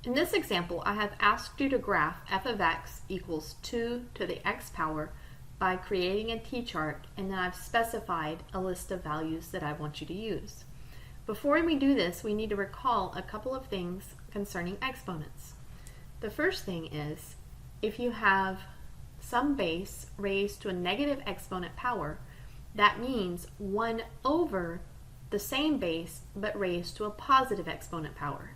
In this example, I have asked you to graph f of x equals 2 to the x power by creating a t-chart, and then I've specified a list of values that I want you to use. Before we do this, we need to recall a couple of things concerning exponents. The first thing is, if you have some base raised to a negative exponent power, that means 1 over the same base but raised to a positive exponent power.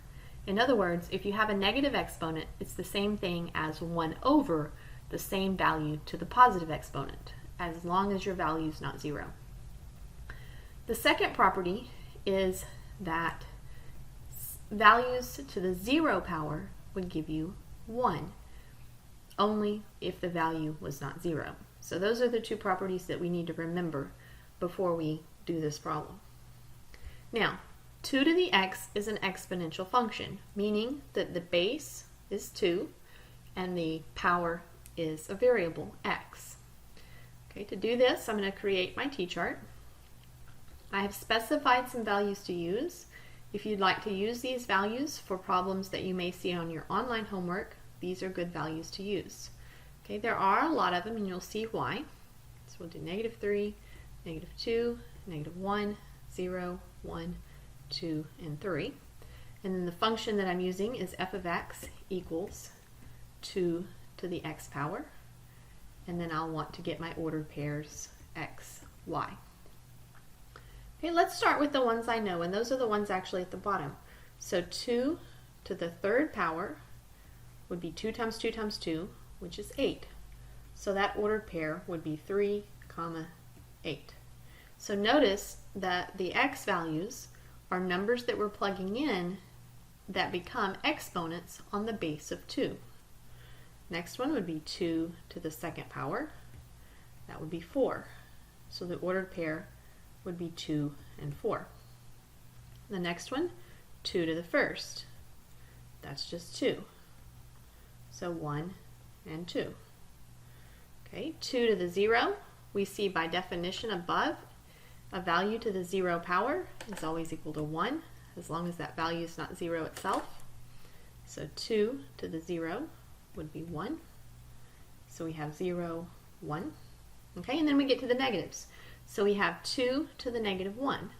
In other words, if you have a negative exponent, it's the same thing as 1 over the same value to the positive exponent, as long as your value is not 0. The second property is that values to the 0 power would give you 1, only if the value was not 0. So those are the two properties that we need to remember before we do this problem. Now, 2 to the x is an exponential function, meaning that the base is 2 and the power is a variable, x. Okay, to do this, I'm going to create my t-chart. I have specified some values to use. If you'd like to use these values for problems that you may see on your online homework, these are good values to use. Okay, there are a lot of them, and you'll see why. So we'll do -3, -2, -1, 0, 1, 2, and 3. And then the function that I'm using is f of x equals 2 to the x power. And then I'll want to get my ordered pairs x, y. Okay, let's start with the ones I know, and those are the ones actually at the bottom. So 2 to the third power would be 2 times 2 times 2, which is 8. So that ordered pair would be 3, 8. So notice that the x values are numbers that we're plugging in that become exponents on the base of 2. Next one would be 2 to the second power. That would be 4. So the ordered pair would be 2 and 4. The next one, 2 to the first. That's just 2. So 1 and 2. Okay, 2 to the 0, we see by definition above, a value to the 0 power is always equal to 1, as long as that value is not 0 itself. So 2 to the 0 would be 1. So we have 0, 1. Okay, and then we get to the negatives. So we have 2 to the -1.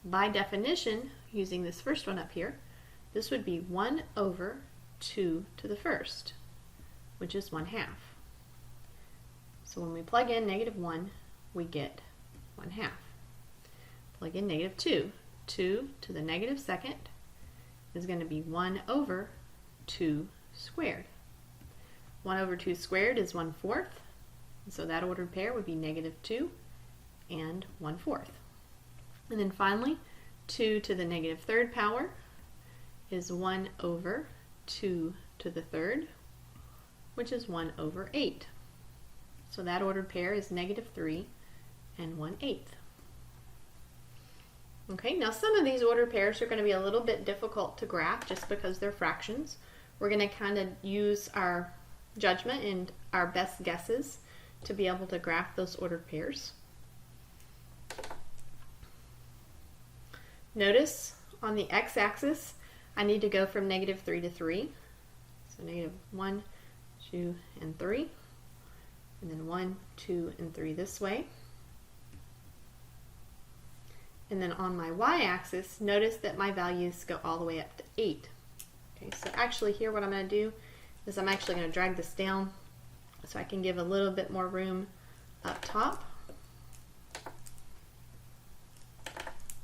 By definition, using this first one up here, this would be 1 over 2 to the first, which is 1/2. So when we plug in -1, we get 1/2. Plug in -2. 2 to the -2nd is going to be 1 over 2 squared. 1 over 2 squared is 1/4. So that ordered pair would be -2 and 1/4. And then finally, 2 to the -3rd power is 1 over 2 to the 3rd, which is 1 over 8. So that ordered pair is -3 and 1/8. Okay, now some of these ordered pairs are going to be a little bit difficult to graph just because they're fractions. We're going to kind of use our judgment and our best guesses to be able to graph those ordered pairs. Notice on the x-axis, I need to go from -3 to 3. So -1, 2, and 3. And then 1, 2, and 3 this way. And then on my y-axis, notice that my values go all the way up to 8. Okay, so actually here what I'm going to do is I'm actually going to drag this down so I can give a little bit more room up top.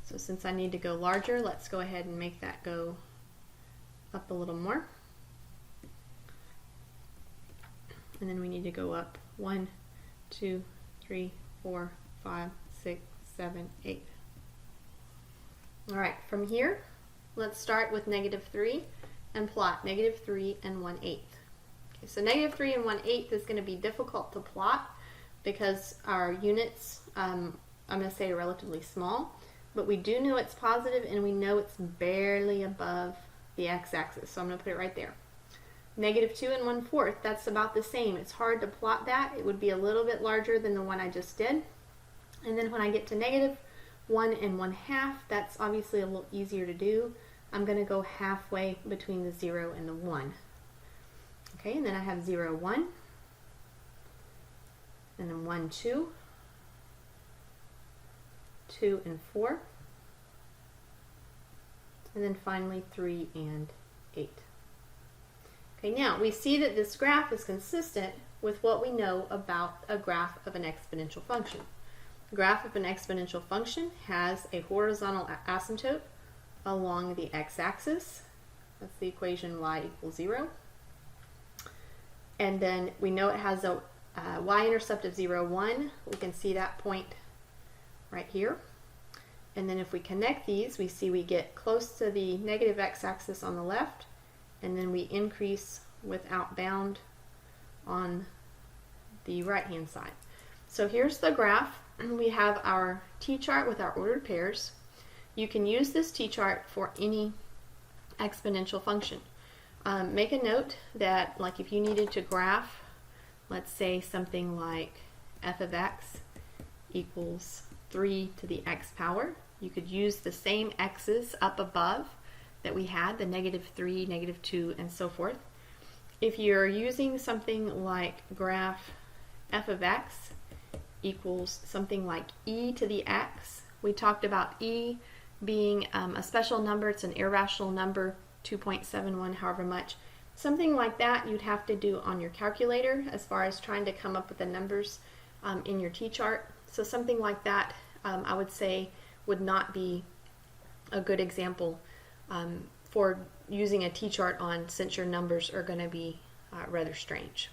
So since I need to go larger, let's go ahead and make that go up a little more. And then we need to go up 1, 2, 3, 4, 5, 6, 7, 8. All right, from here, let's start with -3 and plot -3 and 1/8. Okay, so -3 and 1/8 is going to be difficult to plot because our units, I'm going to say, are relatively small, but we do know it's positive and we know it's barely above the x-axis, so I'm going to put it right there. -2 and 1/4, that's about the same. It's hard to plot that. It would be a little bit larger than the one I just did. And then when I get to -1 and 1/2, that's obviously a little easier to do. I'm going to go halfway between the 0 and the 1. Okay, and then I have 0, 1, and then 1, 2, 2 and 4, and then finally 3 and 8. Okay, now we see that this graph is consistent with what we know about a graph of an exponential function. The graph of an exponential function has a horizontal asymptote along the x-axis. That's the equation y equals 0. And then we know it has a y-intercept of 0, 1. We can see that point right here. And then if we connect these, we see we get close to the negative x-axis on the left, and then we increase without bound on the right-hand side. So here's the graph. We have our t-chart with our ordered pairs. You can use this t-chart for any exponential function. Make a note that, like, if you needed to graph, let's say something like f of x equals 3 to the x power, you could use the same x's up above that we had, the -3, -2, and so forth. If you're using something like graph f of x equals something like e to the x, we talked about e being a special number, it's an irrational number, 2.71, however much. Something like that you'd have to do on your calculator as far as trying to come up with the numbers in your t-chart. So something like that, I would say, would not be a good example for using a t-chart on, since your numbers are going to be rather strange.